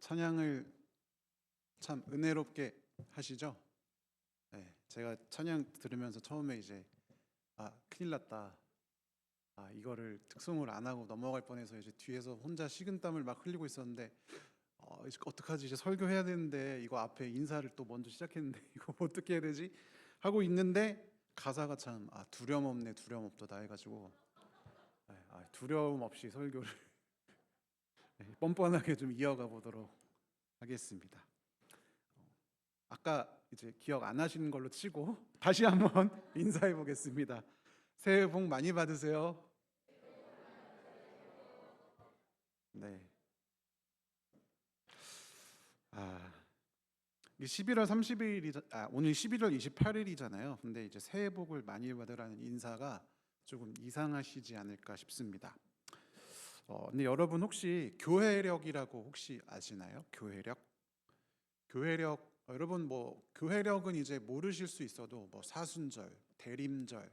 찬양을 참 은혜롭게 하시죠? 네, 제가 찬양 들으면서 처음에 이제 큰일 났다. 이거를 특송을 안 하고 넘어갈 뻔해서 이제 뒤에서 혼자 식은땀을 막 흘리고 있었는데 이제 어떡하지? 이제 설교해야 되는데 이거 앞에 인사를 또 먼저 시작했는데 이거 어떻게 해야 되지? 하고 있는데 가사가 참 두려움 없네 두려움 없도다 해가지고 두려움 없이 설교를 뻔뻔하게 좀 이어가 보도록 하겠습니다. 아까 이제 기억 안 하시는 걸로 치고 다시 한번 인사해 보겠습니다. 새해 복 많이 받으세요. 네. 이게 11월 30일이 오늘 11월 28일이잖아요. 근데 이제 새해 복을 많이 받으라는 인사가 조금 이상하시지 않을까 싶습니다. 근데 여러분 혹시 교회력이라고 혹시 아시나요? 교회력? 교회력 여러분 뭐 교회력은 이제 모르실 수 있어도 뭐 사순절, 대림절,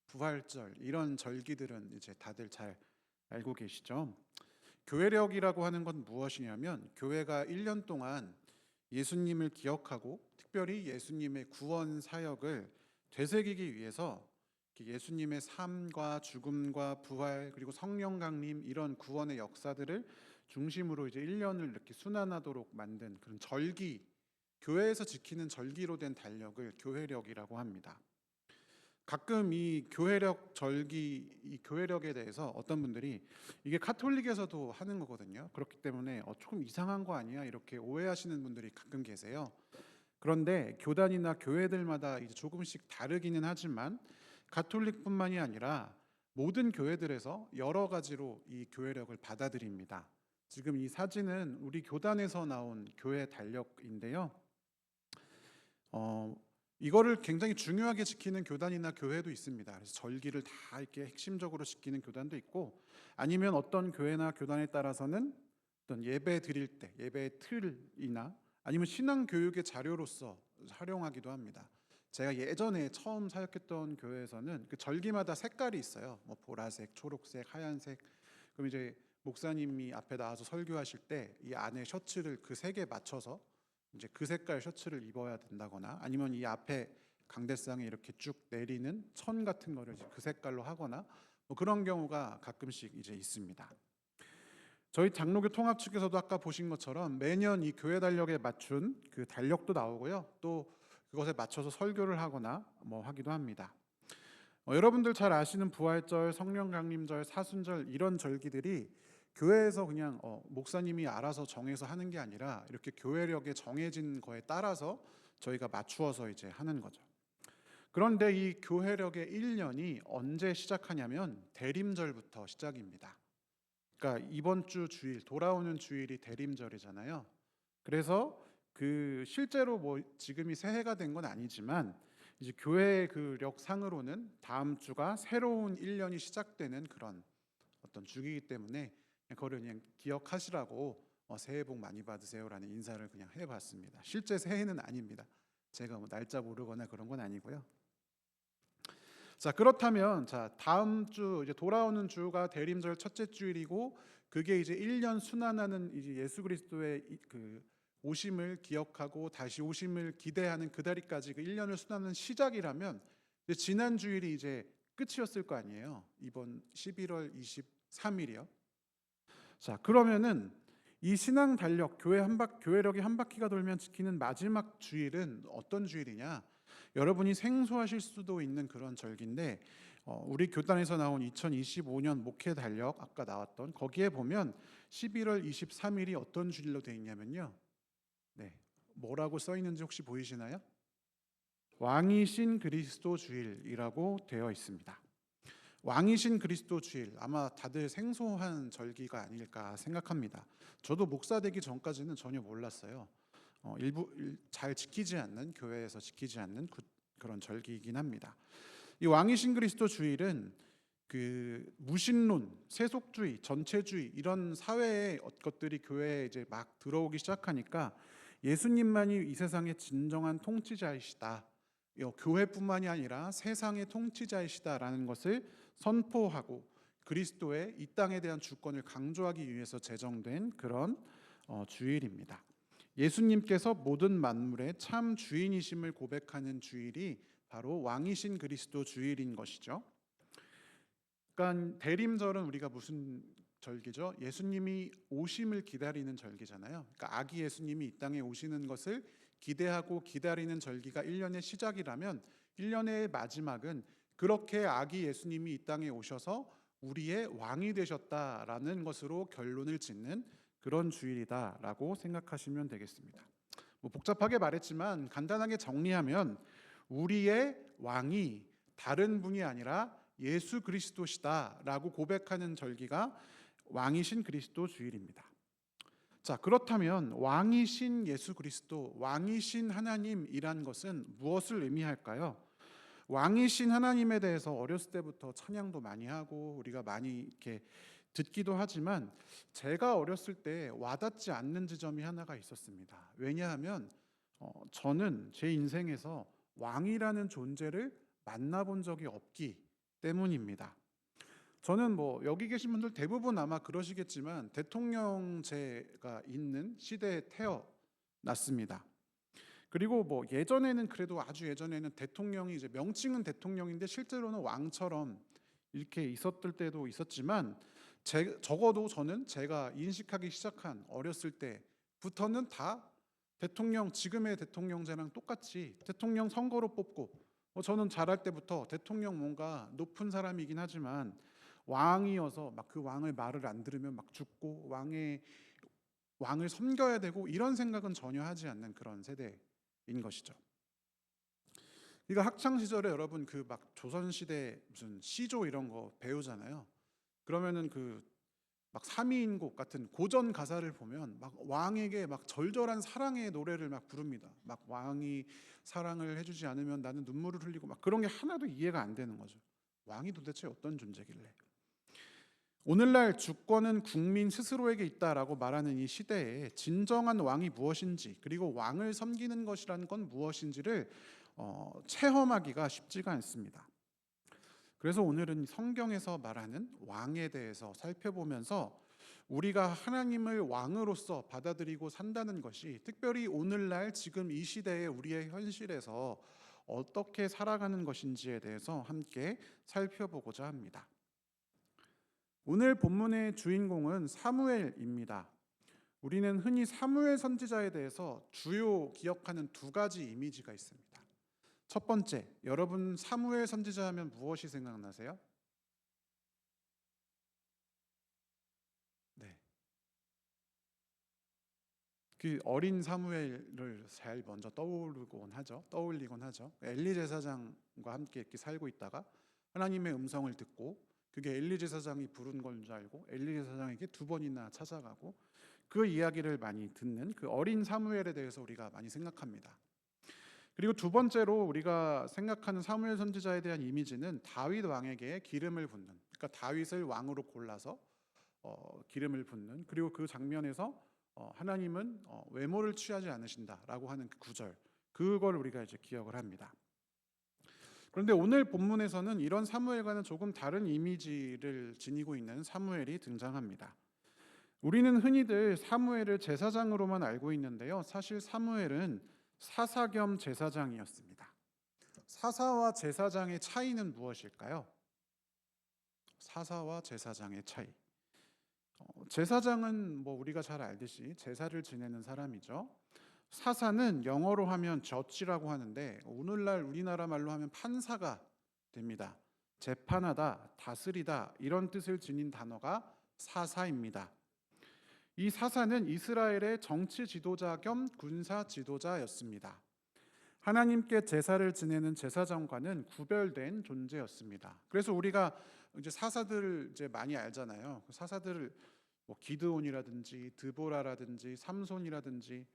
부활절 이런 절기들은 이제 다들 잘 알고 계시죠? 교회력이라고 하는 건 무엇이냐면 교회가 1년 동안 예수님을 기억하고 특별히 예수님의 구원 사역을 되새기기 위해서 예수님의 삶과 죽음과 부활 그리고 성령 강림 이런 구원의 역사들을 중심으로 이제 1년을 이렇게 순환하도록 만든 그런 절기, 교회에서 지키는 절기로 된 달력을 교회력이라고 합니다. 가끔 이 교회력 절기, 이 교회력에 대해서 어떤 분들이 이게 카톨릭에서도 하는 거거든요. 그렇기 때문에 조금 이상한 거 아니야? 이렇게 오해하시는 분들이 가끔 계세요. 그런데 교단이나 교회들마다 이제 조금씩 다르기는 하지만 가톨릭뿐만이 아니라 모든 교회들에서 여러 가지로 이 교회력을 받아들입니다. 지금 이 사진은 우리 교단에서 나온 교회 달력인데요. 이거를 굉장히 중요하게 지키는 교단이나 교회도 있습니다. 그래서 절기를 다 이렇게 핵심적으로 지키는 교단도 있고, 아니면 어떤 교회나 교단에 따라서는 어떤 예배 드릴 때 예배의 틀이나 아니면 신앙 교육의 자료로서 활용하기도 합니다. 제가 예전에 처음 사역했던 교회에서는 그 절기마다 색깔이 있어요. 뭐 보라색, 초록색, 하얀색. 그럼 이제 목사님이 앞에 나와서 설교하실 때 이 안에 셔츠를 그 색에 맞춰서 이제 그 색깔 셔츠를 입어야 된다거나 아니면 이 앞에 강대상에 이렇게 쭉 내리는 천 같은 거를 그 색깔로 하거나 뭐 그런 경우가 가끔씩 이제 있습니다. 저희 장로교 통합 측에서도 아까 보신 것처럼 매년 이 교회 달력에 맞춘 그 달력도 나오고요. 또 그것에 맞춰서 설교를 하거나 뭐 하기도 합니다. 여러분들 잘 아시는 부활절, 성령 강림절, 사순절 이런 절기들이 교회에서 그냥 목사님이 알아서 정해서 하는 게 아니라 이렇게 교회력에 정해진 거에 따라서 저희가 맞추어서 이제 하는 거죠. 그런데 이 교회력의 1년이 언제 시작하냐면 대림절부터 시작입니다. 그러니까 이번 주 주일, 돌아오는 주일이 대림절이잖아요. 그래서 그 실제로 뭐 지금이 새해가 된 건 아니지만 이제 교회의 그 력상으로는 다음 주가 새로운 1년이 시작되는 그런 어떤 주기이기 때문에 그거를 그냥 기억하시라고 새해 복 많이 받으세요라는 인사를 그냥 해봤습니다. 실제 새해는 아닙니다. 제가 뭐 날짜 모르거나 그런 건 아니고요. 자, 그렇다면 다음 주 이제 돌아오는 주가 대림절 첫째 주일이고 그게 이제 1년 순환하는 이제 예수 그리스도의 그 오심을 기억하고 다시 오심을 기대하는 그 다리까지 그 1년을 순환하는 시작이라면 지난 주일이 이제 끝이었을 거 아니에요. 이번 11월 23일이요. 자, 그러면은 이 신앙 달력 교회력이 한 바퀴가 돌면 지키는 마지막 주일은 어떤 주일이냐? 여러분이 생소하실 수도 있는 그런 절기인데 우리 교단에서 나온 2025년 목회 달력 아까 나왔던 거기에 보면 11월 23일이 어떤 주일로 되어 있냐면요. 네, 뭐라고 써 있는지 혹시 보이시나요? 왕이신 그리스도 주일이라고 되어 있습니다. 왕이신 그리스도 주일, 아마 다들 생소한 절기가 아닐까 생각합니다. 저도 목사 되기 전까지는 전혀 몰랐어요. 일부 잘 지키지 않는 교회에서 지키지 않는 그런 절기이긴 합니다. 이 왕이신 그리스도 주일은 그 무신론, 세속주의, 전체주의 이런 사회의 것들이 교회에 이제 막 들어오기 시작하니까 예수님만이 이 세상의 진정한 통치자이시다. 교회뿐만이 아니라 세상의 통치자이시다라는 것을 선포하고 그리스도의 이 땅에 대한 주권을 강조하기 위해서 제정된 그런 주일입니다. 예수님께서 모든 만물의 참 주인이심을 고백하는 주일이 바로 왕이신 그리스도 주일인 것이죠. 그러니까 대림절은 우리가 무슨 절기죠? 예수님이 오심을 기다리는 절기잖아요. 그러니까 아기 예수님이 이 땅에 오시는 것을 기대하고 기다리는 절기가 1년의 시작이라면 1년의 마지막은 그렇게 아기 예수님이 이 땅에 오셔서 우리의 왕이 되셨다라는 것으로 결론을 짓는 그런 주일이다라고 생각하시면 되겠습니다. 뭐 복잡하게 말했지만 간단하게 정리하면 우리의 왕이 다른 분이 아니라 예수 그리스도시다라고 고백하는 절기가 왕이신 그리스도 주일입니다. 자, 그렇다면 왕이신 예수 그리스도, 왕이신 하나님이란 것은 무엇을 의미할까요? 왕이신 하나님에 대해서 어렸을 때부터 찬양도 많이 하고 우리가 많이 이렇게 듣기도 하지만 제가 어렸을 때 와닿지 않는 지점이 하나가 있었습니다. 왜냐하면 저는 제 인생에서 왕이라는 존재를 만나본 적이 없기 때문입니다. 저는 뭐 여기 계신 분들 대부분 아마 그러시겠지만 대통령제가 있는 시대에 태어났습니다. 그리고 뭐 예전에는 그래도 아주 예전에는 대통령이 이제 명칭은 대통령인데 실제로는 왕처럼 이렇게 있었을 때도 있었지만 적어도 저는 제가 인식하기 시작한 어렸을 때부터는 다 대통령 지금의 대통령제랑 똑같이 대통령 선거로 뽑고 저는 자랄 때부터 대통령 뭔가 높은 사람이긴 하지만 왕이어서 막 그 왕의 말을 안 들으면 막 죽고 왕을 섬겨야 되고 이런 생각은 전혀 하지 않는 그런 세대인 것이죠. 그러니까 학창 시절에 여러분 그 막 조선 시대 무슨 시조 이런 거 배우잖아요. 그러면은 그 막 삼이인곡 같은 고전 가사를 보면 막 왕에게 막 절절한 사랑의 노래를 막 부릅니다. 막 왕이 사랑을 해주지 않으면 나는 눈물을 흘리고 막 그런 게 하나도 이해가 안 되는 거죠. 왕이 도대체 어떤 존재길래? 오늘날 주권은 국민 스스로에게 있다라고 말하는 이 시대에 진정한 왕이 무엇인지 그리고 왕을 섬기는 것이라는 건 무엇인지를 체험하기가 쉽지가 않습니다. 그래서 오늘은 성경에서 말하는 왕에 대해서 살펴보면서 우리가 하나님을 왕으로서 받아들이고 산다는 것이 특별히 오늘날 지금 이 시대의 우리의 현실에서 어떻게 살아가는 것인지에 대해서 함께 살펴보고자 합니다. 오늘 본문의 주인공은 사무엘입니다. 우리는 흔히 사무엘 선지자에 대해서 주요 기억하는 두 가지 이미지가 있습니다. 첫 번째, 여러분 사무엘 선지자 하면 무엇이 생각나세요? 네, 그 어린 사무엘을 제일 먼저 떠올리곤 하죠. 엘리 제사장과 함께 이렇게 살고 있다가 하나님의 음성을 듣고 그게 엘리 제사장이 부른 건 줄 알고 엘리 제사장에게 두 번이나 찾아가고 그 이야기를 많이 듣는 그 어린 사무엘에 대해서 우리가 많이 생각합니다. 그리고 두 번째로 우리가 생각하는 사무엘 선지자에 대한 이미지는 다윗 왕에게 기름을 붓는, 그러니까 다윗을 왕으로 골라서 기름을 붓는, 그리고 그 장면에서 하나님은 외모를 취하지 않으신다라고 하는 그 구절, 그걸 우리가 이제 기억을 합니다. 그런데 오늘 본문에서는 이런 사무엘과는 조금 다른 이미지를 지니고 있는 사무엘이 등장합니다. 우리는 흔히들 사무엘을 제사장으로만 알고 있는데요. 사실 사무엘은 사사 겸 제사장이었습니다. 사사와 제사장의 차이는 무엇일까요? 사사와 제사장의 차이. 제사장은 뭐 우리가 잘 알듯이 제사를 지내는 사람이죠. 사사는 영어로 하면 저지라고 하는데 오늘날 우리나라 말로 하면 판사가 됩니다. 재판하다, 다스리다 이런 뜻을 지닌 단어가 사사입니다. 이 사사는 이스라엘의 정치 지도자 겸 군사 지도자였습니다. 하나님께 제사를 지내는 제사장과는 구별된 존재였습니다. 그래서 우리가 이제 사사들을 이제 많이 알잖아요. 사사들을 뭐 기드온이라든지 드보라라든지 삼손이라든지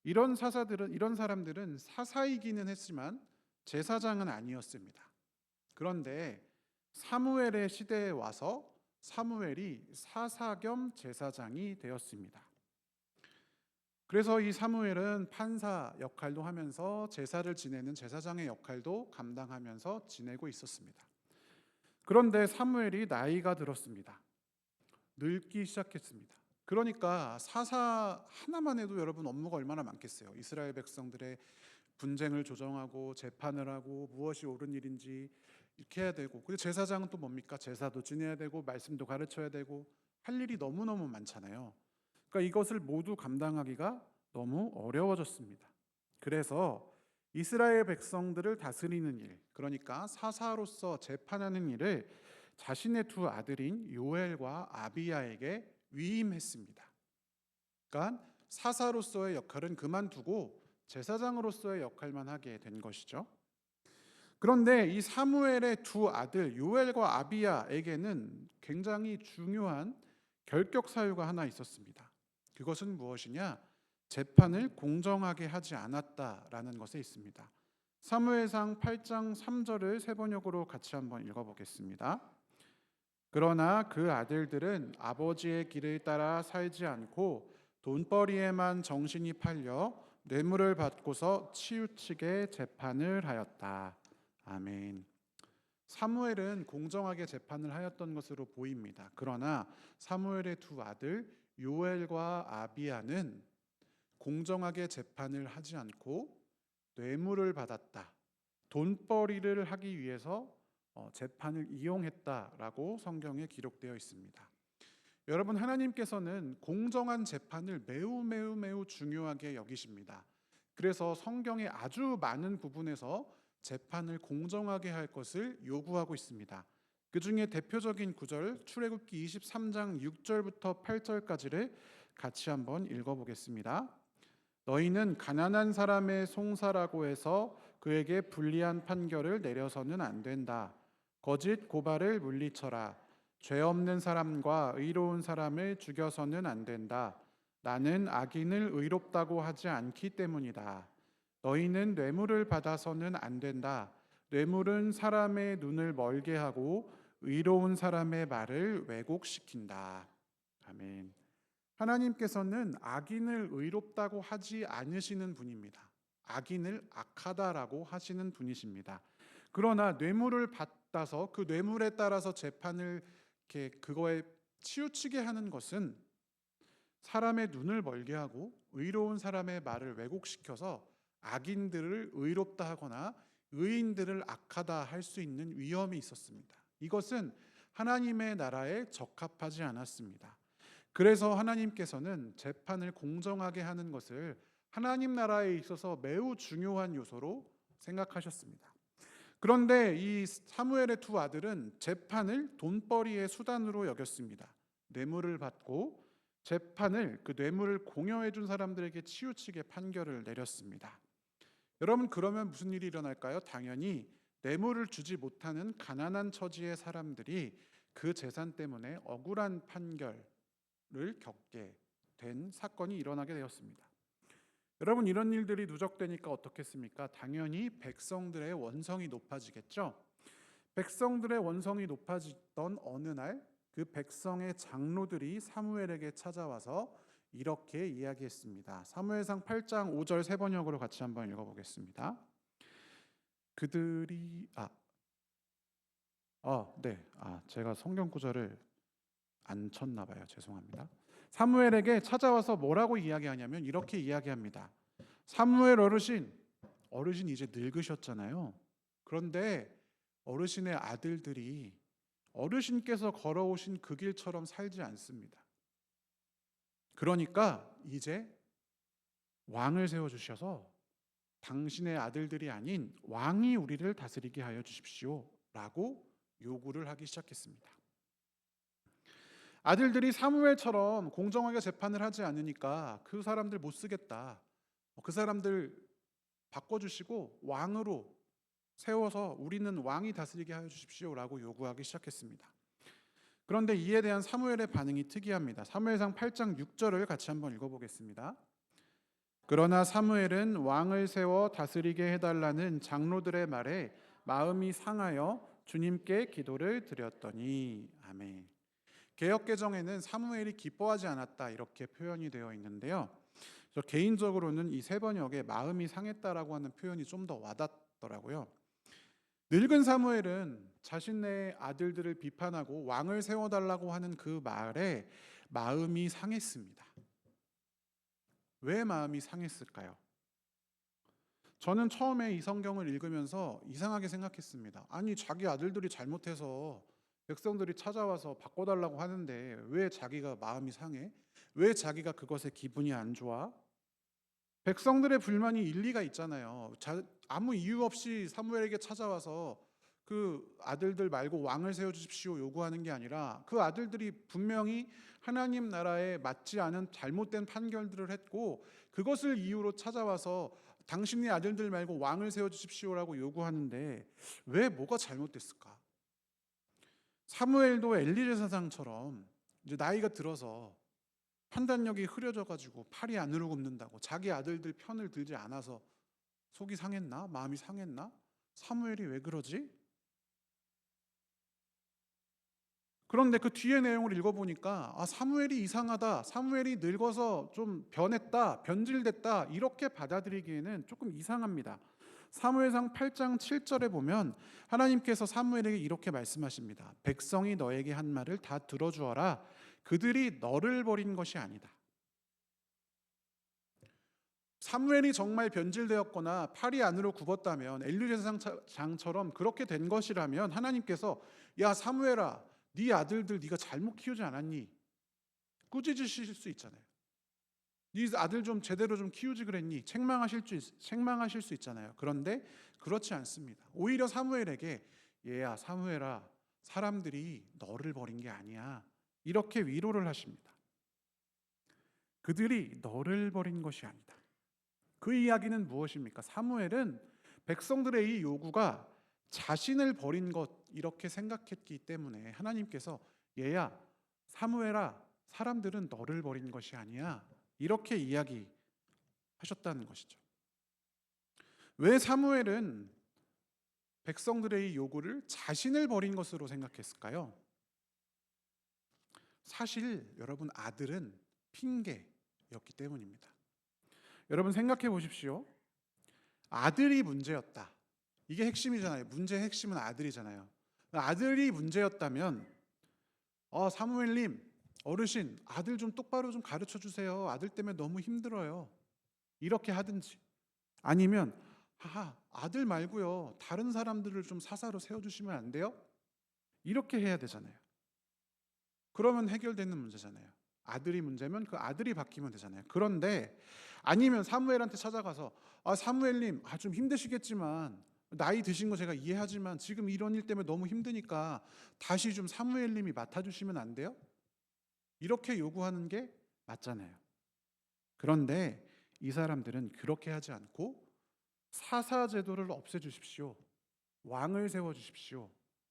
이런 사람들은 사사이기는 했지만 제사장은 아니었습니다. 그런데 사무엘의 시대에 와서 사무엘이 사사 겸 제사장이 되었습니다. 그래서 이 사무엘은 판사 역할도 하면서 제사를 지내는 제사장의 역할도 감당하면서 지내고 있었습니다. 그런데 사무엘이 나이가 들었습니다. 늙기 시작했습니다. 그러니까 사사 하나만 해도 여러분 업무가 얼마나 많겠어요. 이스라엘 백성들의 분쟁을 조정하고 재판을 하고 무엇이 옳은 일인지 이렇게 해야 되고, 그리고 제사장은 또 뭡니까? 제사도 지내야 되고 말씀도 가르쳐야 되고 할 일이 너무너무 많잖아요. 그러니까 이것을 모두 감당하기가 너무 어려워졌습니다. 그래서 이스라엘 백성들을 다스리는 일, 그러니까 사사로서 재판하는 일을 자신의 두 아들인 요엘과 아비야에게 위임했습니다. 그러니까 사사로서의 역할은 그만두고 제사장으로서의 역할만 하게 된 것이죠. 그런데 이 사무엘의 두 아들 요엘과 아비야에게는 굉장히 중요한 결격 사유가 하나 있었습니다. 그것은 무엇이냐? 재판을 공정하게 하지 않았다라는 것에 있습니다. 사무엘상 8장 3절을 세 번역으로 같이 한번 읽어보겠습니다. 그러나 그 아들들은 아버지의 길을 따라 살지 않고 돈벌이에만 정신이 팔려 뇌물을 받고서 치우치게 재판을 하였다. 아멘. 사무엘은 공정하게 재판을 하였던 것으로 보입니다. 그러나 사무엘의 두 아들 요엘과 아비야는 공정하게 재판을 하지 않고 뇌물을 받았다. 돈벌이를 하기 위해서 재판을 이용했다라고 성경에 기록되어 있습니다. 여러분, 하나님께서는 공정한 재판을 매우 매우 매우 중요하게 여기십니다. 그래서 성경의 아주 많은 부분에서 재판을 공정하게 할 것을 요구하고 있습니다. 그 중에 대표적인 구절 출애굽기 23장 6절부터 8절까지를 같이 한번 읽어보겠습니다. 너희는 가난한 사람의 송사라고 해서 그에게 불리한 판결을 내려서는 안 된다. 거짓 고발을 물리쳐라. 죄 없는 사람과 의로운 사람을 죽여서는 안 된다. 나는 악인을 의롭다고 하지 않기 때문이다. 너희는 뇌물을 받아서는 안 된다. 뇌물은 사람의 눈을 멀게 하고 의로운 사람의 말을 왜곡시킨다. 아멘. 하나님께서는 악인을 의롭다고 하지 않으시는 분입니다. 악인을 악하다라고 하시는 분이십니다. 그러나 뇌물을 받아서 그 뇌물에 따라서 재판을 그거에 치우치게 하는 것은 사람의 눈을 멀게 하고 의로운 사람의 말을 왜곡시켜서 악인들을 의롭다 하거나 의인들을 악하다 할 수 있는 위험이 있었습니다. 이것은 하나님의 나라에 적합하지 않았습니다. 그래서 하나님께서는 재판을 공정하게 하는 것을 하나님 나라에 있어서 매우 중요한 요소로 생각하셨습니다. 그런데 이 사무엘의 두 아들은 재판을 돈벌이의 수단으로 여겼습니다. 뇌물을 받고 재판을 그 뇌물을 공여해 준 사람들에게 치우치게 판결을 내렸습니다. 여러분, 그러면 무슨 일이 일어날까요? 당연히 뇌물을 주지 못하는 가난한 처지의 사람들이 그 재산 때문에 억울한 판결을 겪게 된 사건이 일어나게 되었습니다. 여러분, 이런 일들이 누적되니까 어떻겠습니까? 당연히 백성들의 원성이 높아지겠죠. 백성들의 원성이 높아지던 어느 날 그 백성의 장로들이 사무엘에게 찾아와서 이렇게 이야기했습니다. 사무엘상 8장 5절 세 번역으로 같이 한번 읽어보겠습니다. 그들이 제가 성경 구절을 안 쳤나 봐요. 죄송합니다. 사무엘에게 찾아와서 뭐라고 이야기하냐면 이렇게 이야기합니다. 사무엘 어르신 이제 늙으셨잖아요. 그런데 어르신의 아들들이 어르신께서 걸어오신 그 길처럼 살지 않습니다. 그러니까 이제 왕을 세워주셔서 당신의 아들들이 아닌 왕이 우리를 다스리게 하여 주십시오 라고 요구를 하기 시작했습니다. 아들들이 사무엘처럼 공정하게 재판을 하지 않으니까 그 사람들 못 쓰겠다. 그 사람들 바꿔주시고 왕으로 세워서 우리는 왕이 다스리게 하여 주십시오 라고 요구하기 시작했습니다. 그런데 이에 대한 사무엘의 반응이 특이합니다. 사무엘상 8장 6절을 같이 한번 읽어보겠습니다. 그러나 사무엘은 왕을 세워 다스리게 해달라는 장로들의 말에 마음이 상하여 주님께 기도를 드렸더니. 아멘. 개역개정에는 사무엘이 기뻐하지 않았다 이렇게 표현이 되어 있는데요. 저 개인적으로는 이 세 번역에 마음이 상했다라고 하는 표현이 좀 더 와닿더라고요. 늙은 사무엘은 자신의 아들들을 비판하고 왕을 세워달라고 하는 그 말에 마음이 상했습니다. 왜 마음이 상했을까요? 저는 처음에 이 성경을 읽으면서 이상하게 생각했습니다. 아니, 자기 아들들이 잘못해서 백성들이 찾아와서 바꿔달라고 하는데 왜 자기가 마음이 상해? 왜 자기가 그것에 기분이 안 좋아? 백성들의 불만이 일리가 있잖아요. 아무 이유 없이 사무엘에게 찾아와서 그 아들들 말고 왕을 세워주십시오 요구하는 게 아니라 그 아들들이 분명히 하나님 나라에 맞지 않은 잘못된 판결들을 했고 그것을 이유로 찾아와서 당신의 아들들 말고 왕을 세워주십시오라고 요구하는데 왜 뭐가 잘못됐을까? 사무엘도 엘리 제사장처럼 이제 나이가 들어서 판단력이 흐려져 가지고 팔이 안으로 굽는다고 자기 아들들 편을 들지 않아서 속이 상했나? 마음이 상했나? 사무엘이 왜 그러지? 그런데 그 뒤에 내용을 읽어보니까 사무엘이 이상하다. 사무엘이 늙어서 좀 변했다. 변질됐다. 이렇게 받아들이기에는 조금 이상합니다. 사무엘상 8장 7절에 보면 하나님께서 사무엘에게 이렇게 말씀하십니다. 백성이 너에게 한 말을 다 들어주어라. 그들이 너를 버린 것이 아니다. 사무엘이 정말 변질되었거나 팔이 안으로 굽었다면 엘리 제사장처럼 그렇게 된 것이라면 하나님께서 야 사무엘아 네 아들들 네가 잘못 키우지 않았니? 꾸짖으실 수 있잖아요. 네 아들 좀 제대로 좀 키우지 그랬니? 책망하실 수 있잖아요. 그런데 그렇지 않습니다. 오히려 사무엘에게 얘야 사무엘아 사람들이 너를 버린 게 아니야. 이렇게 위로를 하십니다. 그들이 너를 버린 것이 아니다. 그 이야기는 무엇입니까? 사무엘은 백성들의 이 요구가 자신을 버린 것 이렇게 생각했기 때문에 하나님께서 얘야 사무엘아 사람들은 너를 버린 것이 아니야 이렇게 이야기하셨다는 것이죠. 왜 사무엘은 백성들의 이 요구를 자신을 버린 것으로 생각했을까요? 사실 여러분 아들은 핑계였기 때문입니다. 여러분 생각해 보십시오. 아들이 문제였다. 이게 핵심이잖아요. 문제의 핵심은 아들이잖아요. 아들이 문제였다면 사무엘님 어르신 아들 좀 똑바로 좀 가르쳐 주세요. 아들 때문에 너무 힘들어요. 이렇게 하든지 아니면 아들 말고요 다른 사람들을 좀 사사로 세워주시면 안 돼요? 이렇게 해야 되잖아요. 그러면 해결되는 문제잖아요. 아들이 문제면 그 아들이 바뀌면 되잖아요. 그런데 아니면 사무엘한테 찾아가서 사무엘님 좀 힘드시겠지만 나이 드신 거 제가 이해하지만 지금 이런 일 때문에 너무 힘드니까 다시 좀 사무엘님이 맡아주시면 안 돼요? 이렇게 요구하는 게 맞잖아요. 그런데 이 사람들은 그렇게 하지 않고 사사 제도를 없애주십시오. 왕을 세워주십시오.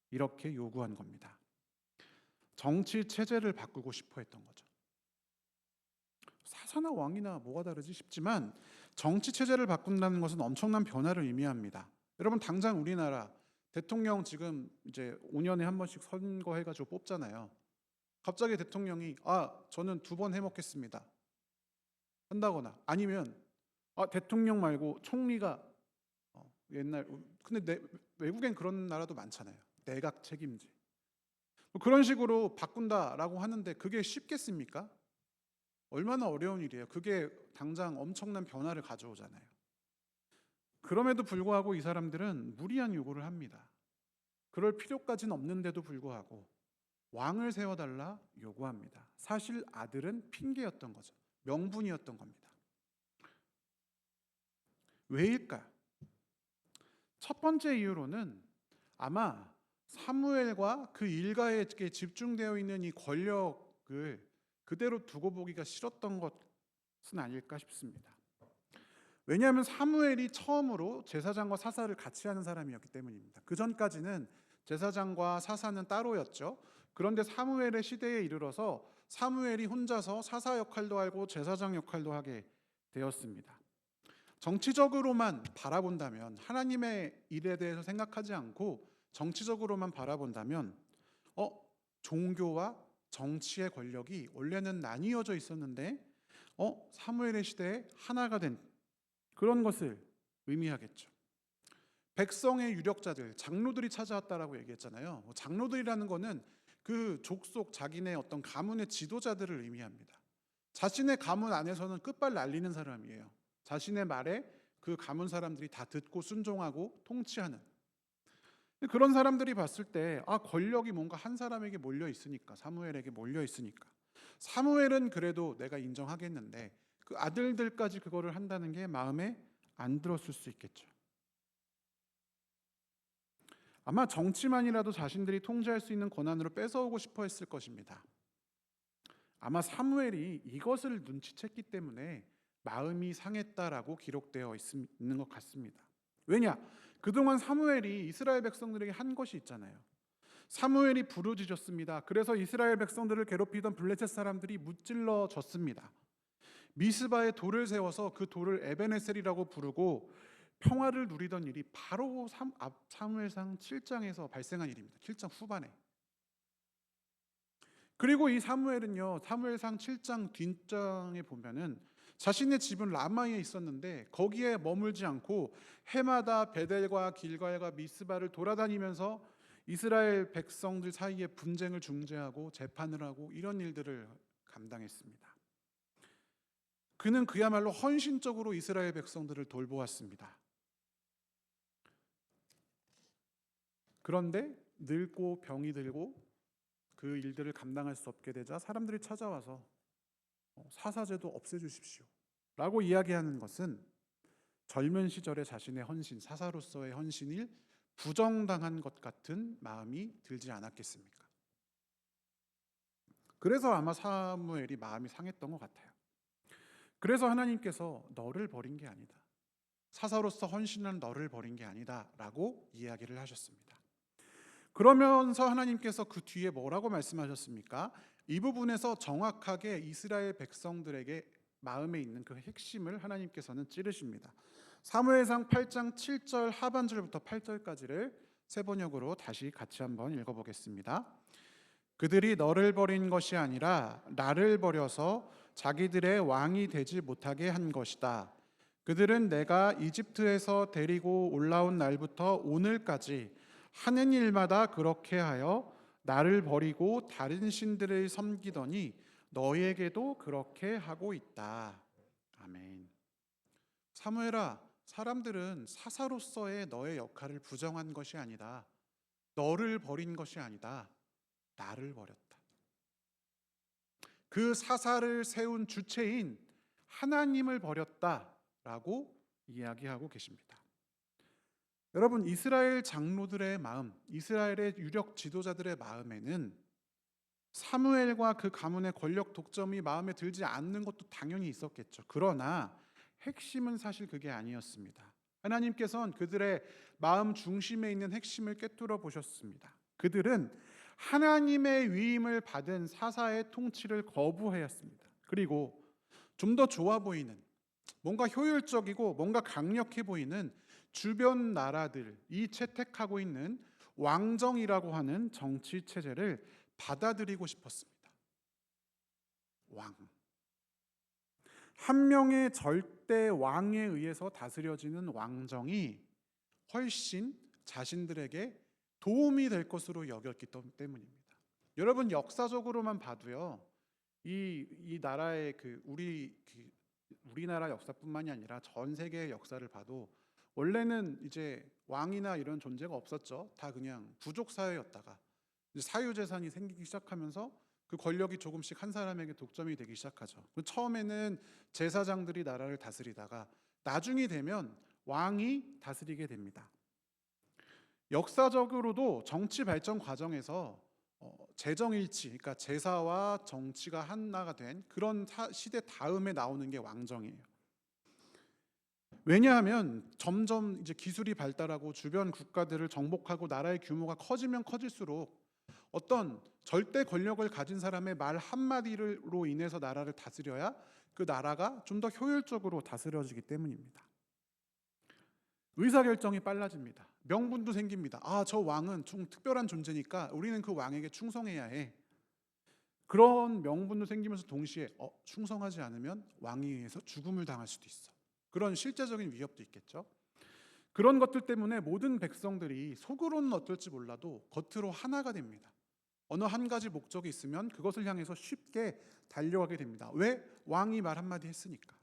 이렇게 요구한 겁니다. 정치 체제를 바꾸고 싶어 했던 거죠. 사사나 왕이나 뭐가 다르지 싶지만 정치 체제를 바꾼다는 것은 엄청난 변화를 의미합니다. 여러분 당장 우리나라 대통령 지금 이제 5년에 한 번씩 선거해가지고 뽑잖아요. 갑자기 대통령이 저는 2번 해먹겠습니다 한다거나 아니면 대통령 말고 총리가 옛날 근데 외국엔 그런 나라도 많잖아요. 내각 책임제 그런 식으로 바꾼다라고 하는데 그게 쉽겠습니까? 얼마나 어려운 일이에요. 그게 당장 엄청난 변화를 가져오잖아요. 그럼에도 불구하고 이 사람들은 무리한 요구를 합니다. 그럴 필요까지는 없는데도 불구하고 왕을 세워달라 요구합니다. 사실 아들은 핑계였던 거죠. 명분이었던 겁니다. 왜일까요? 첫 번째 이유로는 아마 사무엘과 그 일가에 집중되어 있는 이 권력을 그대로 두고 보기가 싫었던 것은 아닐까 싶습니다. 왜냐하면 사무엘이 처음으로 제사장과 사사를 같이 하는 사람이었기 때문입니다. 그 전까지는 제사장과 사사는 따로였죠. 그런데 사무엘의 시대에 이르러서 사무엘이 혼자서 사사 역할도 하고 제사장 역할도 하게 되었습니다. 정치적으로만 바라본다면 하나님의 일에 대해서 생각하지 않고 정치적으로만 바라본다면 종교와 정치의 권력이 원래는 나뉘어져 있었는데 사무엘의 시대에 하나가 된 그런 것을 의미하겠죠. 백성의 유력자들, 장로들이 찾아왔다라고 얘기했잖아요. 장로들이라는 거는 그 족속 자기네 어떤 가문의 지도자들을 의미합니다. 자신의 가문 안에서는 끝발 날리는 사람이에요. 자신의 말에 그 가문 사람들이 다 듣고 순종하고 통치하는 그런 사람들이 봤을 때 권력이 뭔가 한 사람에게 몰려 있으니까, 사무엘에게 몰려 있으니까 사무엘은 그래도 내가 인정하겠는데 그 아들들까지 그거를 한다는 게 마음에 안 들었을 수 있겠죠. 아마 정치만이라도 자신들이 통제할 수 있는 권한으로 뺏어오고 싶어 했을 것입니다. 아마 사무엘이 이것을 눈치챘기 때문에 마음이 상했다라고 기록되어 있는 것 같습니다. 왜냐? 그동안 사무엘이 이스라엘 백성들에게 한 것이 있잖아요. 사무엘이 부르짖었습니다. 그래서 이스라엘 백성들을 괴롭히던 블레셋 사람들이 무찔러졌습니다. 미스바에 돌을 세워서 그 돌을 에베네셀이라고 부르고 평화를 누리던 일이 바로 사무엘상 7장에서 발생한 일입니다. 7장 후반에. 그리고 이 사무엘은요, 사무엘상 7장 뒷장에 보면은 자신의 집은 라마에 있었는데 거기에 머물지 않고 해마다 베델과 길갈과 미스바를 돌아다니면서 이스라엘 백성들 사이에 분쟁을 중재하고 재판을 하고 이런 일들을 감당했습니다. 그는 그야말로 헌신적으로 이스라엘 백성들을 돌보았습니다. 그런데 늙고 병이 들고 그 일들을 감당할 수 없게 되자 사람들이 찾아와서 사사제도 없애주십시오 라고 이야기하는 것은 젊은 시절에 자신의 헌신, 사사로서의 헌신을 부정당한 것 같은 마음이 들지 않았겠습니까? 그래서 아마 사무엘이 마음이 상했던 것 같아요. 그래서 하나님께서 너를 버린 게 아니다, 사사로서 헌신한 너를 버린 게 아니다 라고 이야기를 하셨습니다. 그러면서 하나님께서 그 뒤에 뭐라고 말씀하셨습니까? 이 부분에서 정확하게 이스라엘 백성들에게 마음에 있는 그 핵심을 하나님께서는 찌르십니다. 사무엘상 8장 7절 하반절부터 8절까지를 세 번역으로 다시 같이 한번 읽어보겠습니다. 그들이 너를 버린 것이 아니라 나를 버려서 자기들의 왕이 되지 못하게 한 것이다. 그들은 내가 이집트에서 데리고 올라온 날부터 오늘까지 하는 일마다 그렇게 하여 나를 버리고 다른 신들을 섬기더니 너에게도 그렇게 하고 있다. 아멘. 사무엘아, 사람들은 사사로서의 너의 역할을 부정한 것이 아니다, 너를 버린 것이 아니다, 나를 버렸다. 그 사사를 세운 주체인 하나님을 버렸다라고 이야기하고 계십니다. 여러분, 이스라엘 장로들의 마음, 이스라엘의 유력 지도자들의 마음에는 사무엘과 그 가문의 권력 독점이 마음에 들지 않는 것도 당연히 있었겠죠. 그러나 핵심은 사실 그게 아니었습니다. 하나님께서는 그들의 마음 중심에 있는 핵심을 꿰뚫어 보셨습니다. 그들은 하나님의 위임을 받은 사사의 통치를 거부하였습니다. 그리고 좀 더 좋아 보이는, 뭔가 효율적이고 뭔가 강력해 보이는 주변 나라들이 채택하고 있는 왕정이라고 하는 정치 체제를 받아들이고 싶었습니다. 왕. 한 명의 절대 왕에 의해서 다스려지는 왕정이 훨씬 자신들에게 도움이 될 것으로 여겼기 때문입니다. 여러분, 역사적으로만 봐도요, 이 나라의 우리나라 역사뿐만이 아니라 전 세계의 역사를 봐도 원래는 이제 왕이나 이런 존재가 없었죠. 다 그냥 부족 사회였다가 사유재산이 생기기 시작하면서 그 권력이 조금씩 한 사람에게 독점이 되기 시작하죠. 처음에는 제사장들이 나라를 다스리다가 나중이 되면 왕이 다스리게 됩니다. 역사적으로도 정치 발전 과정에서 재정일치, 그러니까 제사와 정치가 하나가 된 그런 시대 다음에 나오는 게 왕정이에요. 왜냐하면 점점 이제 기술이 발달하고 주변 국가들을 정복하고 나라의 규모가 커지면 커질수록 어떤 절대 권력을 가진 사람의 말 한마디로 인해서 나라를 다스려야 그 나라가 좀 더 효율적으로 다스려지기 때문입니다. 의사결정이 빨라집니다. 명분도 생깁니다. 저 왕은 좀 특별한 존재니까 우리는 그 왕에게 충성해야 해. 그런 명분도 생기면서 동시에 충성하지 않으면 왕에 의해서 죽음을 당할 수도 있어. 그런 실제적인 위협도 있겠죠. 그런 것들 때문에 모든 백성들이 속으로는 어떨지 몰라도 겉으로 하나가 됩니다. 어느 한 가지 목적이 있으면 그것을 향해서 쉽게 달려가게 됩니다. 왜? 왕이 말 한마디 했으니까.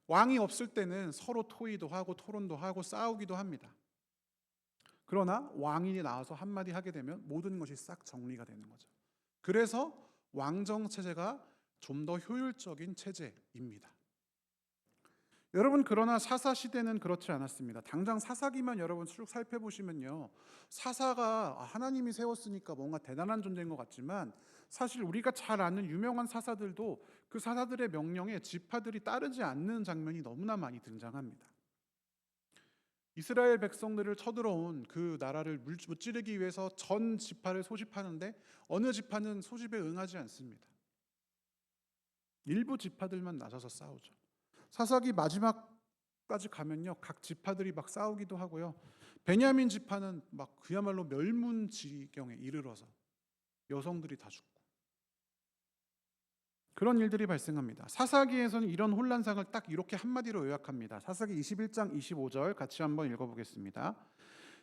왕이 없을 때는 서로 토의도 하고 토론도 하고 싸우기도 합니다. 그러나 왕이 나와서 한마디 하게 되면 모든 것이 싹 정리가 되는 거죠. 그래서 왕정 체제가 좀 더 효율적인 체제입니다. 여러분, 그러나 사사 시대는 그렇지 않았습니다. 당장 사사기만 여러분 쭉 살펴보시면요, 사사가 하나님이 세웠으니까 뭔가 대단한 존재인 것 같지만 사실 우리가 잘 아는 유명한 사사들도 그 사사들의 명령에 지파들이 따르지 않는 장면이 너무나 많이 등장합니다. 이스라엘 백성들을 쳐들어온 그 나라를 무찌르기 위해서 전 지파를 소집하는데 어느 지파는 소집에 응하지 않습니다. 일부 지파들만 나서서 싸우죠. 사사기 마지막까지 가면요, 각 지파들이 막 싸우기도 하고요. 베냐민 지파는 막 그야말로 멸문지경에 이르러서 여성들이 다 죽고 그런 일들이 발생합니다. 사사기에서는 이런 혼란상을 딱 이렇게 한마디로 요약합니다. 사사기 21장 25절 같이 한번 읽어보겠습니다.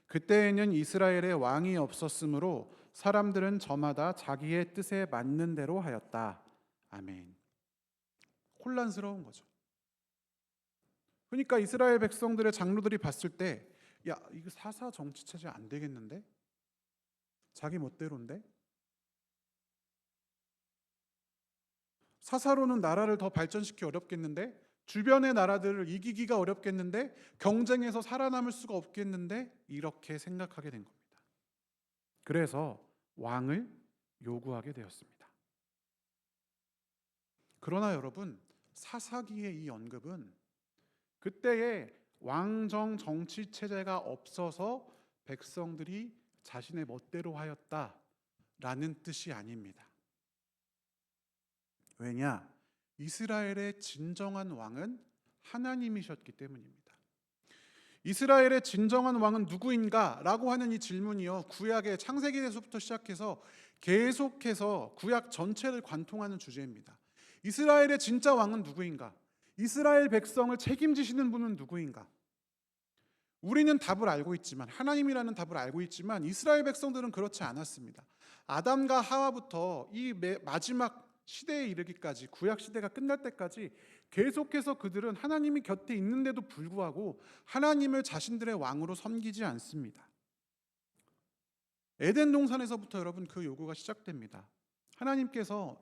그때에는 이스라엘에 왕이 없었으므로 사람들은 저마다 자기의 뜻에 맞는 대로 하였다. 아멘. 혼란스러운 거죠. 그러니까 이스라엘 백성들의 장로들이 봤을 때, 야, 이거 사사 정치 체제 안 되겠는데? 자기 멋대로인데? 사사로는 나라를 더 발전시키기 어렵겠는데? 주변의 나라들을 이기기가 어렵겠는데? 경쟁에서 살아남을 수가 없겠는데? 이렇게 생각하게 된 겁니다. 그래서 왕을 요구하게 되었습니다. 그러나 여러분, 사사기의 이 언급은 그때의 왕정 정치 체제가 없어서 백성들이 자신의 멋대로 하였다라는 뜻이 아닙니다. 왜냐? 이스라엘의 진정한 왕은 하나님이셨기 때문입니다. 이스라엘의 진정한 왕은 누구인가? 라고 하는 이 질문이요, 구약의 창세기에서부터 시작해서 계속해서 구약 전체를 관통하는 주제입니다. 이스라엘의 진짜 왕은 누구인가? 이스라엘 백성을 책임지시는 분은 누구인가? 우리는 답을 알고 있지만, 하나님이라는 답을 알고 있지만 이스라엘 백성들은 그렇지 않았습니다. 아담과 하와부터 이 마지막 시대에 이르기까지, 구약 시대가 끝날 때까지 계속해서 그들은 하나님이 곁에 있는데도 불구하고 하나님을 자신들의 왕으로 섬기지 않습니다. 에덴 동산에서부터 여러분 그 요구가 시작됩니다. 하나님께서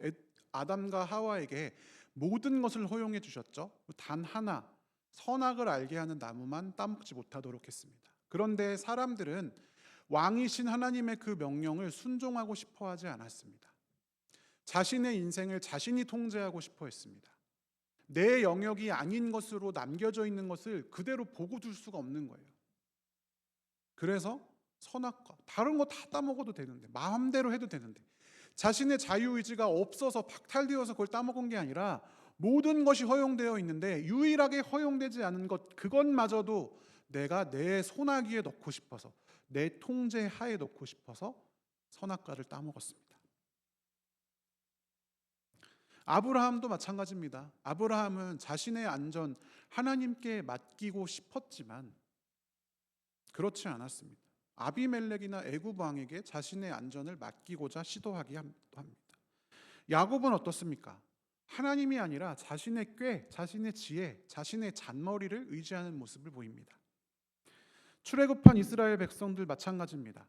아담과 하와에게 모든 것을 허용해 주셨죠. 단 하나, 선악을 알게 하는 나무만 따먹지 못하도록 했습니다. 그런데 사람들은 왕이신 하나님의 그 명령을 순종하고 싶어 하지 않았습니다. 자신의 인생을 자신이 통제하고 싶어 했습니다. 내 영역이 아닌 것으로 남겨져 있는 것을 그대로 보고 둘 수가 없는 거예요. 그래서 선악과 다른 거 다 따먹어도 되는데, 마음대로 해도 되는데, 자신의 자유의지가 없어서 박탈되어서 그걸 따먹은 게 아니라 모든 것이 허용되어 있는데 유일하게 허용되지 않은 것, 그것마저도 내가 내 손아귀에 넣고 싶어서, 내 통제 하에 넣고 싶어서 선악과를 따먹었습니다. 아브라함도 마찬가지입니다. 아브라함은 자신의 안전 하나님께 맡기고 싶었지만 그렇지 않았습니다. 아비멜렉이나 애굽 왕에게 자신의 안전을 맡기고자 시도하기도 합니다. 야곱은 어떻습니까? 하나님이 아니라 자신의 꾀, 자신의 지혜, 자신의 잔머리를 의지하는 모습을 보입니다. 출애굽한 이스라엘 백성들 마찬가지입니다.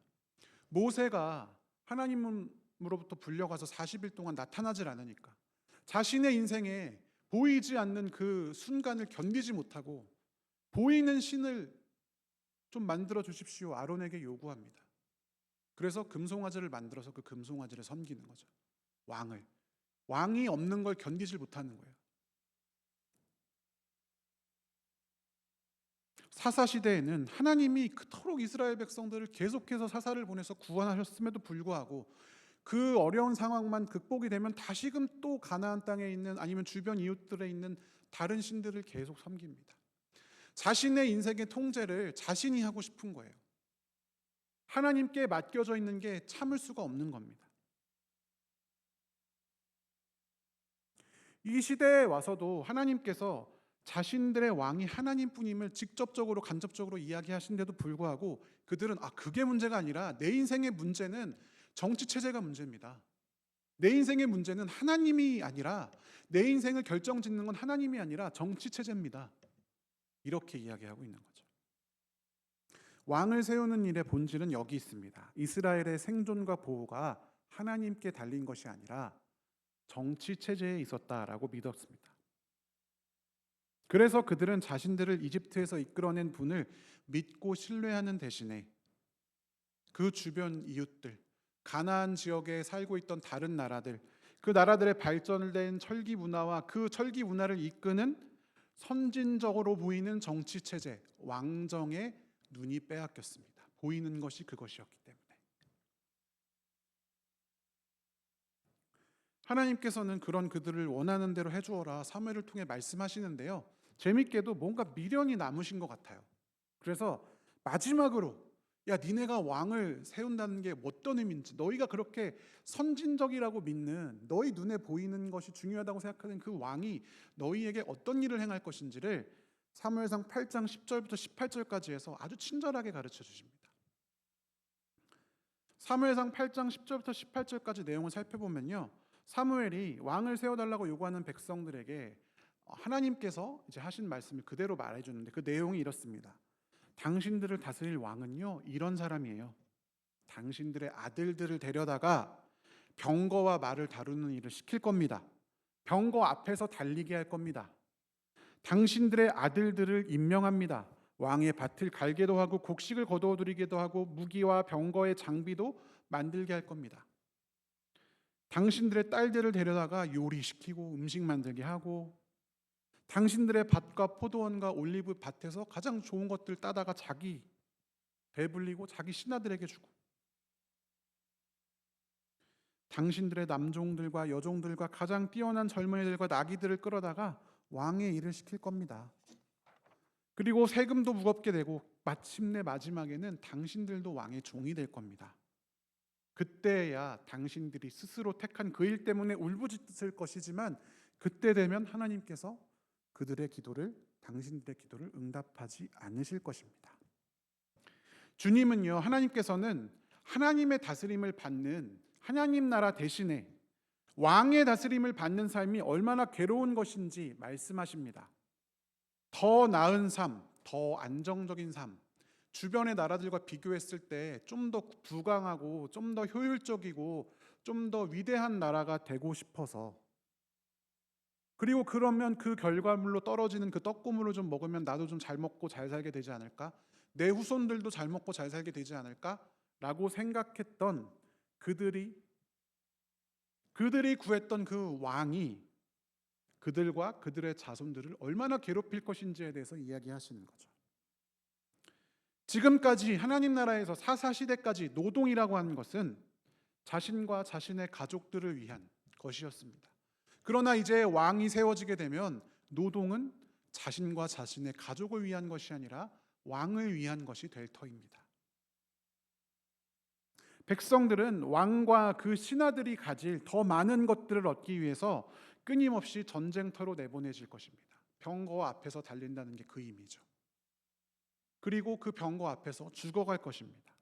모세가 하나님으로부터 불려가서 40일 동안 나타나질 않으니까 자신의 인생에 보이지 않는 그 순간을 견디지 못하고 보이는 신을 좀 만들어 주십시오, 아론에게 요구합니다. 그래서 금송아지를 만들어서 그 금송아지를 섬기는 거죠. 왕이 없는 걸 견디질 못하는 거예요. 사사 시대에는 하나님이 그토록 이스라엘 백성들을 계속해서 사사를 보내서 구원하셨음에도 불구하고 그 어려운 상황만 극복이 되면 다시금 또 가나안 땅에 있는, 아니면 주변 이웃들에 있는 다른 신들을 계속 섬깁니다. 자신의 인생의 통제를 자신이 하고 싶은 거예요. 하나님께 맡겨져 있는 게 참을 수가 없는 겁니다. 이 시대에 와서도 하나님께서 자신들의 왕이 하나님뿐임을 직접적으로 간접적으로 이야기하신데도 불구하고 그들은 그게 문제가 아니라 내 인생의 문제는 정치 체제가 문제입니다. 내 인생의 문제는 하나님이 아니라, 내 인생을 결정짓는 건 하나님이 아니라 정치 체제입니다. 이렇게 이야기하고 있는 거죠. 왕을 세우는 일의 본질은 여기 있습니다. 이스라엘의 생존과 보호가 하나님께 달린 것이 아니라 정치 체제에 있었다라고 믿었습니다. 그래서 그들은 자신들을 이집트에서 이끌어낸 분을 믿고 신뢰하는 대신에 그 주변 이웃들, 가나안 지역에 살고 있던 다른 나라들, 그 나라들의 발전된 철기 문화와 그 철기 문화를 이끄는 선진적으로 보이는 정치 체제, 왕정에 눈이 빼앗겼습니다. 보이는 것이 그것이었기 때문에. 하나님께서는 그런 그들을 원하는 대로 해주어라 사무엘을 통해 말씀하시는데요. 재밌게도 뭔가 미련이 남으신 것 같아요. 그래서 마지막으로 야, 니네가 왕을 세운다는 게 어떤 의미인지, 너희가 그렇게 선진적이라고 믿는, 너희 눈에 보이는 것이 중요하다고 생각하는 그 왕이 너희에게 어떤 일을 행할 것인지를 사무엘상 8장 10절부터 18절까지 해서 아주 친절하게 가르쳐 주십니다. 사무엘상 8장 10절부터 18절까지 내용을 살펴보면요, 사무엘이 왕을 세워달라고 요구하는 백성들에게 하나님께서 이제 하신 말씀을 그대로 말해주는데, 그 내용이 이렇습니다. 당신들을 다스릴 왕은요, 이런 사람이에요. 당신들의 아들들을 데려다가 병거와 말을 다루는 일을 시킬 겁니다. 병거 앞에서 달리게 할 겁니다. 당신들의 아들들을 임명합니다. 왕의 밭을 갈게도 하고 곡식을 거두어들이기도 하고 무기와 병거의 장비도 만들게 할 겁니다. 당신들의 딸들을 데려다가 요리시키고 음식 만들게 하고, 당신들의 밭과 포도원과 올리브 밭에서 가장 좋은 것들 따다가 자기 배불리고 자기 신하들에게 주고, 당신들의 남종들과 여종들과 가장 뛰어난 젊은이들과 나귀들을 끌어다가 왕의 일을 시킬 겁니다. 그리고 세금도 무겁게 내고 마침내 마지막에는 당신들도 왕의 종이 될 겁니다. 그때야 당신들이 스스로 택한 그 일 때문에 울부짖을 것이지만, 그때 되면 하나님께서 그들의 기도를, 당신들의 기도를 응답하지 않으실 것입니다. 주님은요, 하나님께서는 하나님의 다스림을 받는, 하나님 나라 대신에 왕의 다스림을 받는 삶이 얼마나 괴로운 것인지 말씀하십니다. 더 나은 삶, 더 안정적인 삶, 주변의 나라들과 비교했을 때 좀 더 부강하고 좀 더 효율적이고 좀 더 위대한 나라가 되고 싶어서, 그리고 그러면 그 결과물로 떨어지는 그 떡고물을 좀 먹으면 나도 좀 잘 먹고 잘 살게 되지 않을까? 내 후손들도 잘 먹고 잘 살게 되지 않을까? 라고 생각했던 그들이 구했던 그 왕이 그들과 그들의 자손들을 얼마나 괴롭힐 것인지에 대해서 이야기하시는 거죠. 지금까지 하나님 나라에서 사사시대까지 노동이라고 하는 것은 자신과 자신의 가족들을 위한 것이었습니다. 그러나 이제 왕이 세워지게 되면 노동은 자신과 자신의 가족을 위한 것이 아니라 왕을 위한 것이 될 터입니다. 백성들은 왕과 그 신하들이 가질 더 많은 것들을 얻기 위해서 끊임없이 전쟁터로 내보내질 것입니다. 병거 앞에서 달린다는 게 그 의미죠. 그리고 그 병거 앞에서 죽어갈 것입니다.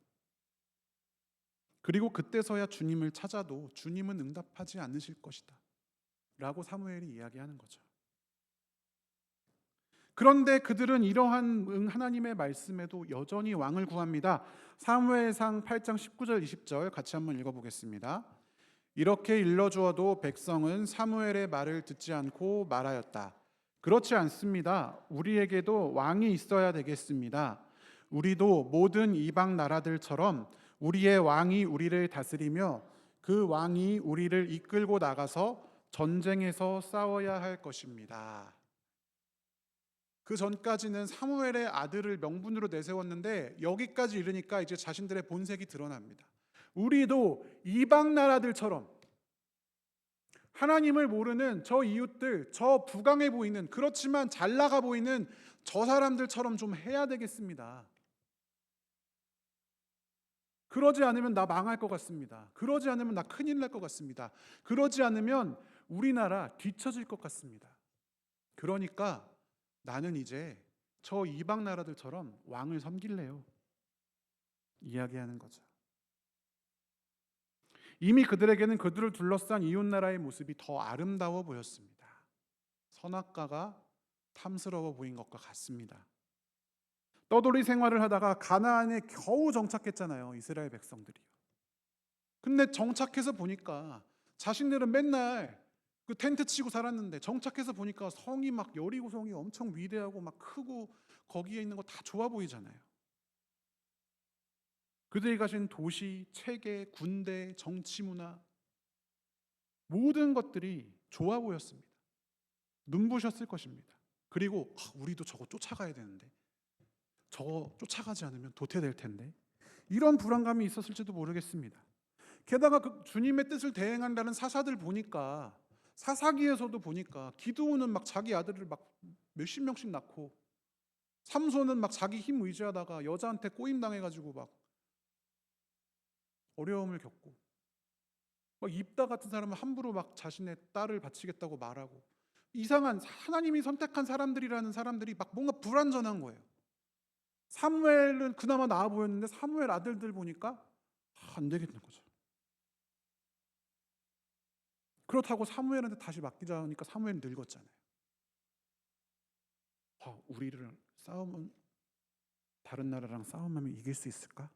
그리고 그때서야 주님을 찾아도 주님은 응답하지 않으실 것이다 라고 사무엘이 이야기하는 거죠. 그런데 그들은 이러한 하나님의 말씀에도 여전히 왕을 구합니다. 사무엘상 8장 19절 20절 같이 한번 읽어보겠습니다. 이렇게 일러주어도 백성은 사무엘의 말을 듣지 않고 말하였다. 그렇지 않습니다. 우리에게도 왕이 있어야 되겠습니다. 우리도 모든 이방 나라들처럼 우리의 왕이 우리를 다스리며 그 왕이 우리를 이끌고 나가서 전쟁에서 싸워야 할 것입니다. 그 전까지는 사무엘의 아들을 명분으로 내세웠는데 여기까지 이르니까 이제 자신들의 본색이 드러납니다. 우리도 이방 나라들처럼 하나님을 모르는 저 이웃들, 저 부강해 보이는, 그렇지만 잘 나가 보이는 저 사람들처럼 좀 해야 되겠습니다. 그러지 않으면 나 망할 것 같습니다. 그러지 않으면 나 큰일 날 것 같습니다. 그러지 않으면 우리나라 뒤처질 것 같습니다. 그러니까 나는 이제 저 이방 나라들처럼 왕을 섬길래요. 이야기하는 거죠. 이미 그들에게는 그들을 둘러싼 이웃나라의 모습이 더 아름다워 보였습니다. 선악과가 탐스러워 보인 것과 같습니다. 떠돌이 생활을 하다가 가나안에 겨우 정착했잖아요, 이스라엘 백성들이요. 근데 정착해서 보니까 자신들은 맨날 그 텐트 치고 살았는데 정착해서 보니까 성이 막 여리고 성이 엄청 위대하고 막 크고 거기에 있는 거 다 좋아 보이잖아요. 그들이 가진 도시, 체계, 군대, 정치 문화 모든 것들이 좋아 보였습니다. 눈부셨을 것입니다. 그리고 우리도 저거 쫓아가야 되는데 저거 쫓아가지 않으면 도태될 텐데 이런 불안감이 있었을지도 모르겠습니다. 게다가 그 주님의 뜻을 대행한다는 사사들 보니까 사사기에서도 보니까 기드온은 막 자기 아들을 막 몇십 명씩 낳고 삼손은 막 자기 힘 의지하다가 여자한테 꼬임 당해가지고 막 어려움을 겪고 막 입다 같은 사람은 함부로 막 자신의 딸을 바치겠다고 말하고 이상한 하나님이 선택한 사람들이라는 사람들이 막 뭔가 불완전한 거예요. 사무엘은 그나마 나아 보였는데 사무엘 아들들 보니까 안 되겠는 거죠. 그렇다고 사무엘한테 다시 맡기자 하니까 사무엘은 늙었잖아요. 우리를 싸우면 다른 나라랑 싸움하면 이길 수 있을까?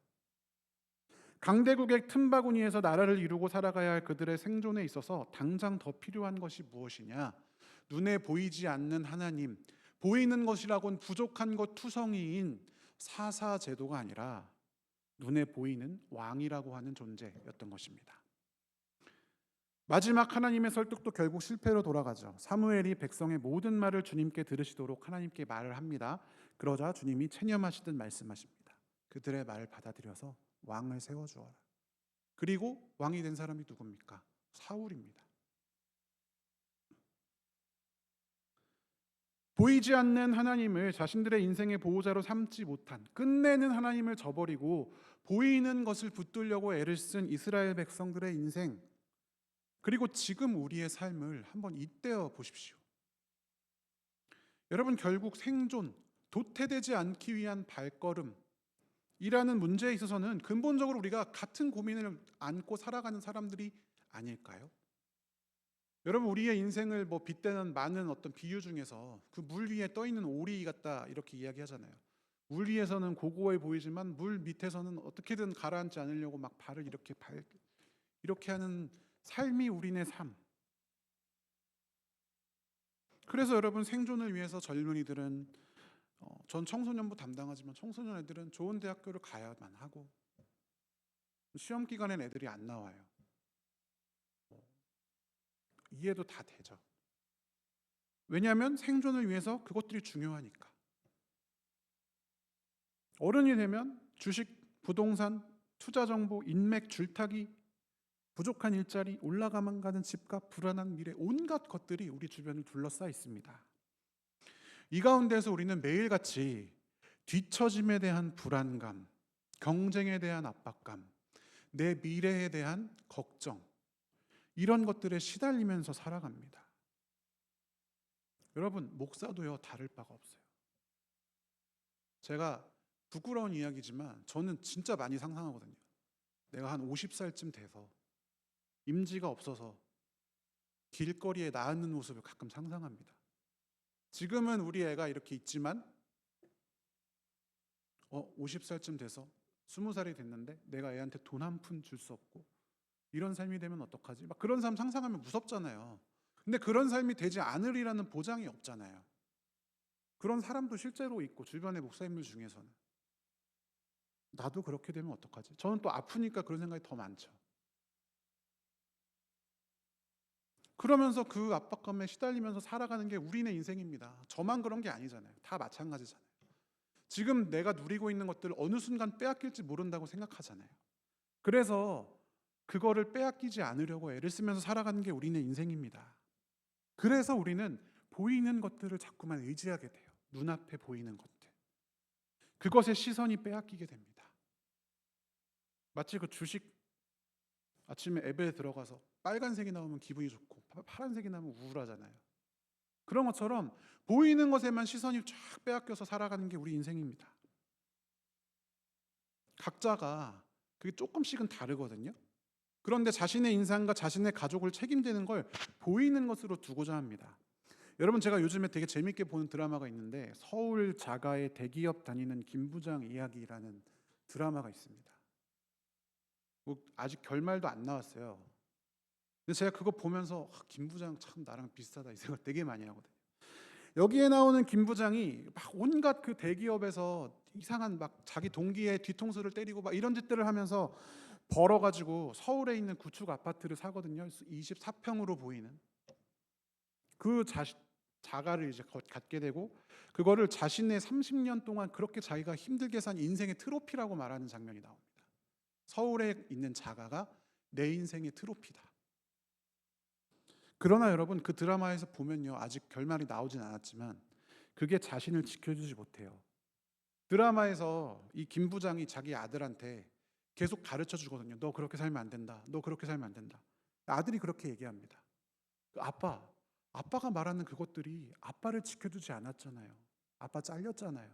강대국의 틈바구니에서 나라를 이루고 살아가야 할 그들의 생존에 있어서 당장 더 필요한 것이 무엇이냐? 눈에 보이지 않는 하나님, 보이는 것이라곤 부족한 것 투성이인 사사 제도가 아니라 눈에 보이는 왕이라고 하는 존재였던 것입니다. 마지막 하나님의 설득도 결국 실패로 돌아가죠. 사무엘이 백성의 모든 말을 주님께 들으시도록 하나님께 말을 합니다. 그러자 주님이 체념하시듯 말씀하십니다. 그들의 말을 받아들여서 왕을 세워주어라. 그리고 왕이 된 사람이 누굽니까? 사울입니다. 보이지 않는 하나님을 자신들의 인생의 보호자로 삼지 못한 끝내는 하나님을 저버리고 보이는 것을 붙들려고 애를 쓴 이스라엘 백성들의 인생, 그리고 지금 우리의 삶을 한번 잇대어 보십시오. 여러분, 결국 생존, 도태되지 않기 위한 발걸음이라는 문제에 있어서는 근본적으로 우리가 같은 고민을 안고 살아가는 사람들이 아닐까요? 여러분, 우리의 인생을 빗대는 많은 어떤 비유 중에서 그 물 위에 떠 있는 오리 같다 이렇게 이야기하잖아요. 물 위에서는 고고해 보이지만 물 밑에서는 어떻게든 가라앉지 않으려고 막 발을 이렇게 하는 삶이 우리네 삶. 그래서 여러분, 생존을 위해서 젊은이들은 전 청소년부 담당하지만 청소년 애들은 좋은 대학교를 가야만 하고 시험 기간엔 애들이 안 나와요. 이해도 다 되죠. 왜냐하면 생존을 위해서 그것들이 중요하니까. 어른이 되면 주식, 부동산, 투자 정보, 인맥, 줄타기, 부족한 일자리, 올라가만 가는 집값, 불안한 미래, 온갖 것들이 우리 주변을 둘러싸 있습니다. 이 가운데서 우리는 매일같이 뒤처짐에 대한 불안감, 경쟁에 대한 압박감, 내 미래에 대한 걱정, 이런 것들에 시달리면서 살아갑니다. 여러분, 목사도요 다를 바가 없어요. 제가 부끄러운 이야기지만 저는 진짜 많이 상상하거든요. 내가 한 50살쯤 돼서 임지가 없어서 길거리에 나앉는 모습을 가끔 상상합니다. 지금은 우리 애가 이렇게 있지만 50살쯤 돼서 20살이 됐는데 내가 애한테 돈 한 푼 줄 수 없고 이런 삶이 되면 어떡하지? 막 그런 삶 상상하면 무섭잖아요. 근데 그런 삶이 되지 않으리라는 보장이 없잖아요. 그런 사람도 실제로 있고 주변의 목사님들 중에서는 나도 그렇게 되면 어떡하지? 저는 또 아프니까 그런 생각이 더 많죠. 그러면서 그 압박감에 시달리면서 살아가는 게 우리네 인생입니다. 저만 그런 게 아니잖아요. 다 마찬가지잖아요. 지금 내가 누리고 있는 것들 어느 순간 빼앗길지 모른다고 생각하잖아요. 그래서 그거를 빼앗기지 않으려고 애를 쓰면서 살아가는 게 우리네 인생입니다. 그래서 우리는 보이는 것들을 자꾸만 의지하게 돼요. 눈앞에 보이는 것들. 그것에 시선이 빼앗기게 됩니다. 마치 그 주식 아침에 앱에 들어가서 빨간색이 나오면 기분이 좋고 파란색이 나오면 우울하잖아요. 그런 것처럼 보이는 것에만 시선이 쫙 빼앗겨서 살아가는 게 우리 인생입니다. 각자가 그게 조금씩은 다르거든요. 그런데 자신의 인생과 자신의 가족을 책임지는 걸 보이는 것으로 두고자 합니다. 여러분, 제가 요즘에 되게 재밌게 보는 드라마가 있는데 서울 자가의 대기업 다니는 김 부장 이야기라는 드라마가 있습니다. 뭐 아직 결말도 안 나왔어요. 근데 제가 그거 보면서 김 부장 참 나랑 비슷하다 이 생각 되게 많이 하거든요. 여기에 나오는 김 부장이 막 온갖 그 대기업에서 이상한 막 자기 동기의 뒤통수를 때리고 막 이런 짓들을 하면서 벌어가지고 서울에 있는 구축 아파트를 사거든요. 24평으로 보이는 그 자가를 이제 갖게 되고 그거를 자신의 30년 동안 그렇게 자기가 힘들게 산 인생의 트로피라고 말하는 장면이 나옵니다. 서울에 있는 자가가 내 인생의 트로피다. 그러나 여러분, 그 드라마에서 보면요, 아직 결말이 나오진 않았지만 그게 자신을 지켜주지 못해요. 드라마에서 이 김 부장이 자기 아들한테 계속 가르쳐 주거든요. 너 그렇게 살면 안 된다. 너 그렇게 살면 안 된다. 아들이 그렇게 얘기합니다. 아빠가 말하는 그것들이 아빠를 지켜주지 않았잖아요. 아빠 잘렸잖아요.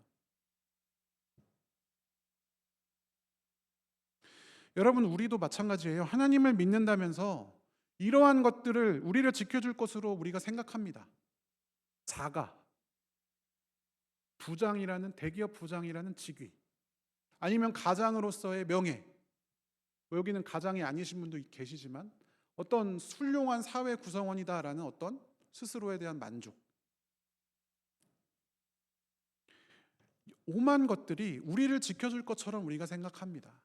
여러분, 우리도 마찬가지예요. 하나님을 믿는다면서 이러한 것들을 우리를 지켜줄 것으로 우리가 생각합니다. 자가, 부장이라는 대기업 부장이라는 직위, 아니면 가장으로서의 명예. 여기는 가장이 아니신 분도 계시지만 어떤 훌륭한 사회 구성원이다라는 어떤 스스로에 대한 만족. 오만 것들이 우리를 지켜줄 것처럼 우리가 생각합니다.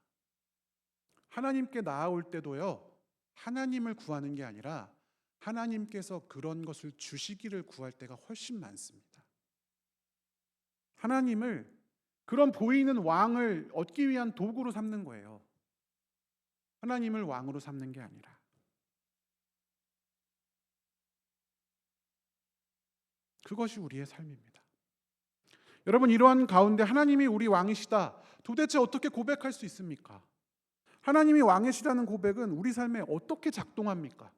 하나님께 나아올 때도요, 하나님을 구하는 게 아니라 하나님께서 그런 것을 주시기를 구할 때가 훨씬 많습니다. 하나님을 그런 보이는 왕을 얻기 위한 도구로 삼는 거예요. 하나님을 왕으로 삼는 게 아니라. 그것이 우리의 삶입니다. 여러분, 이러한 가운데 하나님이 우리 왕이시다. 도대체 어떻게 고백할 수 있습니까? 하나님이 왕이시라는 고백은 우리 삶에 어떻게 작동합니까?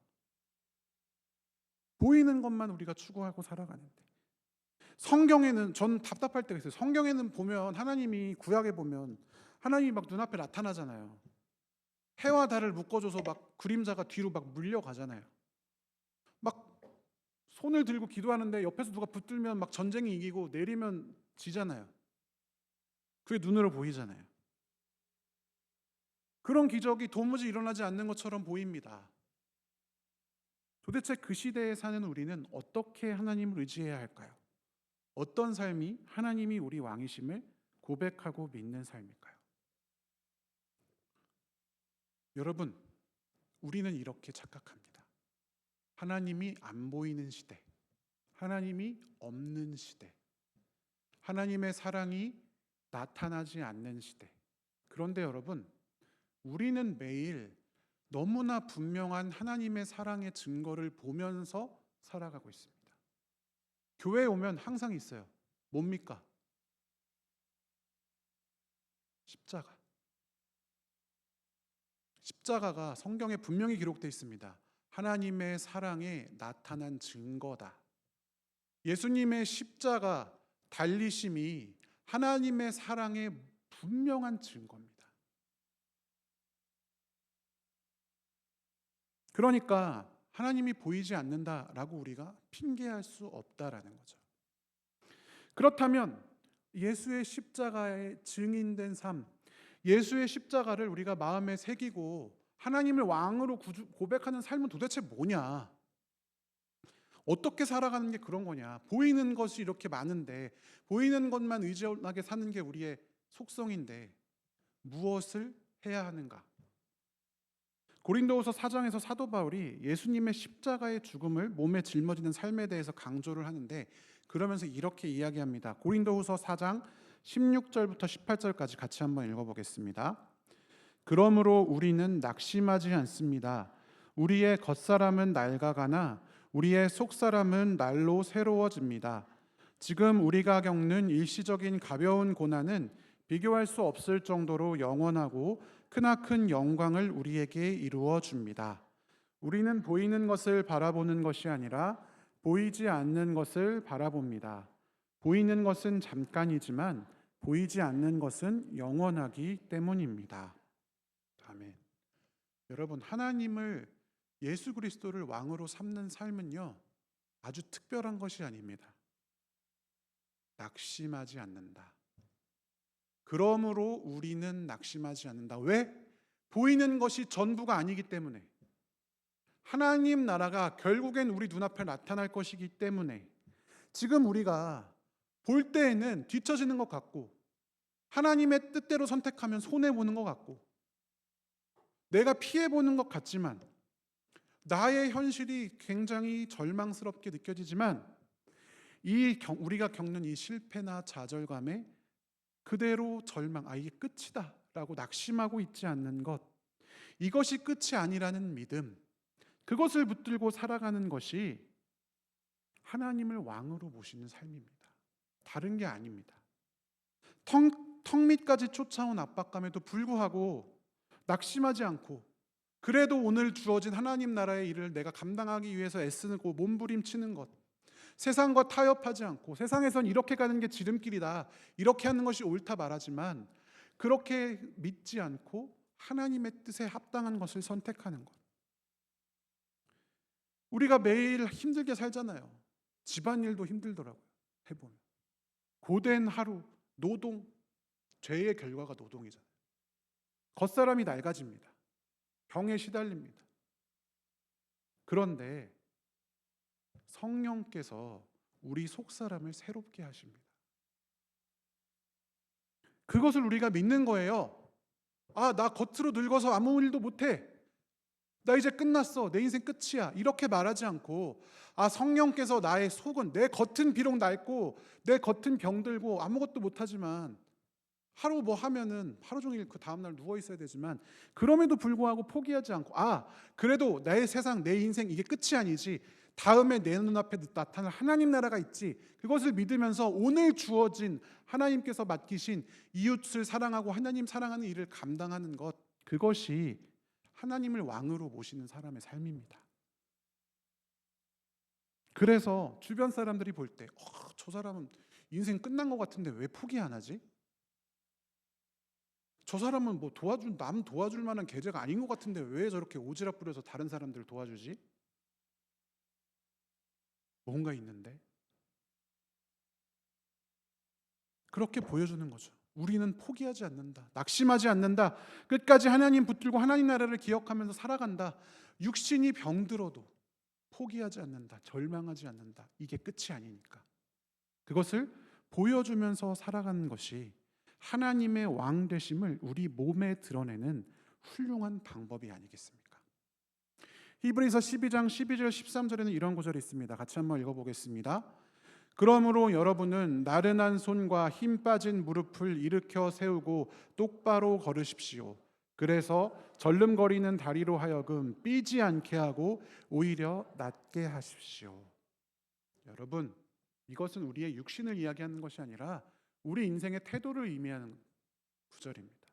보이는 것만 우리가 추구하고 살아가는데. 성경에는 전 답답할 때가 있어요. 성경에는 보면 하나님이 구약에 보면 하나님이 막 눈앞에 나타나잖아요. 해와 달을 묶어줘서 막 그림자가 뒤로 막 물려가잖아요. 막 손을 들고 기도하는데 옆에서 누가 붙들면 막 전쟁이 이기고 내리면 지잖아요. 그게 눈으로 보이잖아요. 그런 기적이 도무지 일어나지 않는 것처럼 보입니다. 도대체 그 시대에 사는 우리는 어떻게 하나님을 의지해야 할까요? 어떤 삶이 하나님이 우리 왕이심을 고백하고 믿는 삶일까요? 여러분, 우리는 이렇게 착각합니다. 하나님이 안 보이는 시대, 하나님이 없는 시대, 하나님의 사랑이 나타나지 않는 시대. 그런데 여러분, 우리는 매일 너무나 분명한 하나님의 사랑의 증거를 보면서 살아가고 있습니다. 교회에 오면 항상 있어요. 뭡니까? 십자가. 십자가가 성경에 분명히 기록되어 있습니다. 하나님의 사랑에 나타난 증거다. 예수님의 십자가 달리심이 하나님의 사랑의 분명한 증거입니다. 그러니까 하나님이 보이지 않는다라고 우리가 핑계할 수 없다라는 거죠. 그렇다면 예수의 십자가에 증인된 삶, 예수의 십자가를 우리가 마음에 새기고 하나님을 왕으로 고백하는 삶은 도대체 뭐냐? 어떻게 살아가는 게 그런 거냐? 보이는 것이 이렇게 많은데 보이는 것만 의존하게 사는 게 우리의 속성인데 무엇을 해야 하는가? 고린도후서 4장에서 사도 바울이 예수님의 십자가의 죽음을 몸에 짊어지는 삶에 대해서 강조를 하는데 그러면서 이렇게 이야기합니다. 고린도후서 4장 16절부터 18절까지 같이 한번 읽어보겠습니다. 그러므로 우리는 낙심하지 않습니다. 우리의 겉사람은 낡아가나 우리의 속사람은 날로 새로워집니다. 지금 우리가 겪는 일시적인 가벼운 고난은 비교할 수 없을 정도로 영원하고 크나큰 영광을 우리에게 이루어 줍니다. 우리는 보이는 것을 바라보는 것이 아니라 보이지 않는 것을 바라봅니다. 보이는 것은 잠깐이지만 보이지 않는 것은 영원하기 때문입니다. 아멘. 여러분, 하나님을 예수 그리스도를 왕으로 삼는 삶은요, 아주 특별한 것이 아닙니다. 낙심하지 않는다. 그러므로 우리는 낙심하지 않는다. 왜? 보이는 것이 전부가 아니기 때문에. 하나님 나라가 결국엔 우리 눈앞에 나타날 것이기 때문에 지금 우리가 볼 때에는 뒤처지는 것 같고 하나님의 뜻대로 선택하면 손해보는 것 같고 내가 피해보는 것 같지만 나의 현실이 굉장히 절망스럽게 느껴지지만 우리가 겪는 이 실패나 좌절감에 그대로 절망, 이게 끝이다 라고 낙심하고 있지 않는 것, 이것이 끝이 아니라는 믿음, 그것을 붙들고 살아가는 것이 하나님을 왕으로 모시는 삶입니다. 다른 게 아닙니다. 턱 밑까지 쫓아온 압박감에도 불구하고 낙심하지 않고 그래도 오늘 주어진 하나님 나라의 일을 내가 감당하기 위해서 애쓰고 몸부림치는 것, 세상과 타협하지 않고 세상에선 이렇게 가는 게 지름길이다, 이렇게 하는 것이 옳다 말하지만 그렇게 믿지 않고 하나님의 뜻에 합당한 것을 선택하는 것. 우리가 매일 힘들게 살잖아요. 집안일도 힘들더라고요. 해보면 고된 하루, 노동, 죄의 결과가 노동이잖아요. 겉사람이 낡아집니다. 병에 시달립니다. 그런데 성령께서 우리 속사람을 새롭게 하십니다. 그것을 우리가 믿는 거예요. 나 겉으로 늙어서 아무 일도 못해. 나 이제 끝났어. 내 인생 끝이야. 이렇게 말하지 않고 성령께서 나의 속은, 내 겉은 비록 낡고 내 겉은 병들고 아무것도 못하지만 하루 뭐 하면은 하루 종일 그 다음날 누워 있어야 되지만 그럼에도 불구하고 포기하지 않고 그래도 내 세상, 내 인생 이게 끝이 아니지. 다음에 내 눈앞에 나타날 하나님 나라가 있지. 그것을 믿으면서 오늘 주어진 하나님께서 맡기신 이웃을 사랑하고 하나님 사랑하는 일을 감당하는 것, 그것이 하나님을 왕으로 모시는 사람의 삶입니다. 그래서 주변 사람들이 볼 때 저 사람은 인생 끝난 것 같은데 왜 포기 안 하지? 저 사람은 남 도와줄 만한 계제가 아닌 것 같은데 왜 저렇게 오지랖 부려서 다른 사람들을 도와주지? 뭔가 있는데? 그렇게 보여주는 거죠. 우리는 포기하지 않는다. 낙심하지 않는다. 끝까지 하나님 붙들고 하나님 나라를 기억하면서 살아간다. 육신이 병들어도 포기하지 않는다. 절망하지 않는다. 이게 끝이 아니니까. 그것을 보여주면서 살아가는 것이 하나님의 왕 되심을 우리 몸에 드러내는 훌륭한 방법이 아니겠습니까? 히브리서 12장 12절 13절에는 이런 구절이 있습니다. 같이 한번 읽어보겠습니다. 그러므로 여러분은 나른한 손과 힘 빠진 무릎을 일으켜 세우고 똑바로 걸으십시오. 그래서 절름거리는 다리로 하여금 삐지 않게 하고 오히려 낫게 하십시오. 여러분, 이것은 우리의 육신을 이야기하는 것이 아니라 우리 인생의 태도를 의미하는 구절입니다.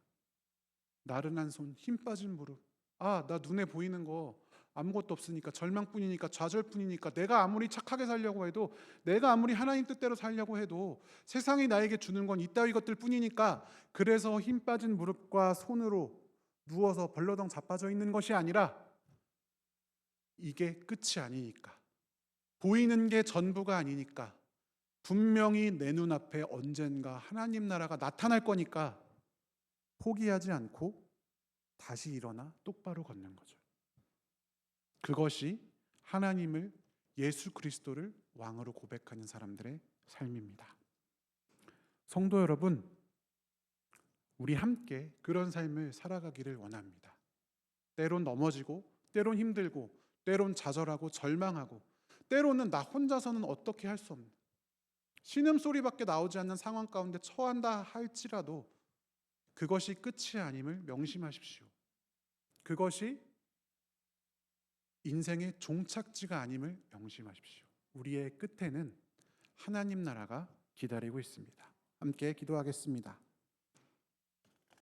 나른한 손, 힘 빠진 무릎. 나 눈에 보이는 거 아무것도 없으니까, 절망뿐이니까, 좌절뿐이니까, 내가 아무리 착하게 살려고 해도, 내가 아무리 하나님 뜻대로 살려고 해도 세상이 나에게 주는 건 이따위 것들 뿐이니까, 그래서 힘 빠진 무릎과 손으로 누워서 벌러덩 자빠져 있는 것이 아니라 이게 끝이 아니니까, 보이는 게 전부가 아니니까, 분명히 내 눈앞에 언젠가 하나님 나라가 나타날 거니까 포기하지 않고 다시 일어나 똑바로 걷는 거죠. 그것이 하나님을, 예수 그리스도를 왕으로 고백하는 사람들의 삶입니다. 성도 여러분, 우리 함께 그런 삶을 살아가기를 원합니다. 때론 넘어지고, 때론 힘들고, 때론 좌절하고 절망하고, 때로는 나 혼자서는 어떻게 할 수 없는 신음소리밖에 나오지 않는 상황 가운데 처한다 할지라도 그것이 끝이 아님을 명심하십시오. 그것이 인생의 종착지가 아님을 명심하십시오. 우리의 끝에는 하나님 나라가 기다리고 있습니다. 함께 기도하겠습니다.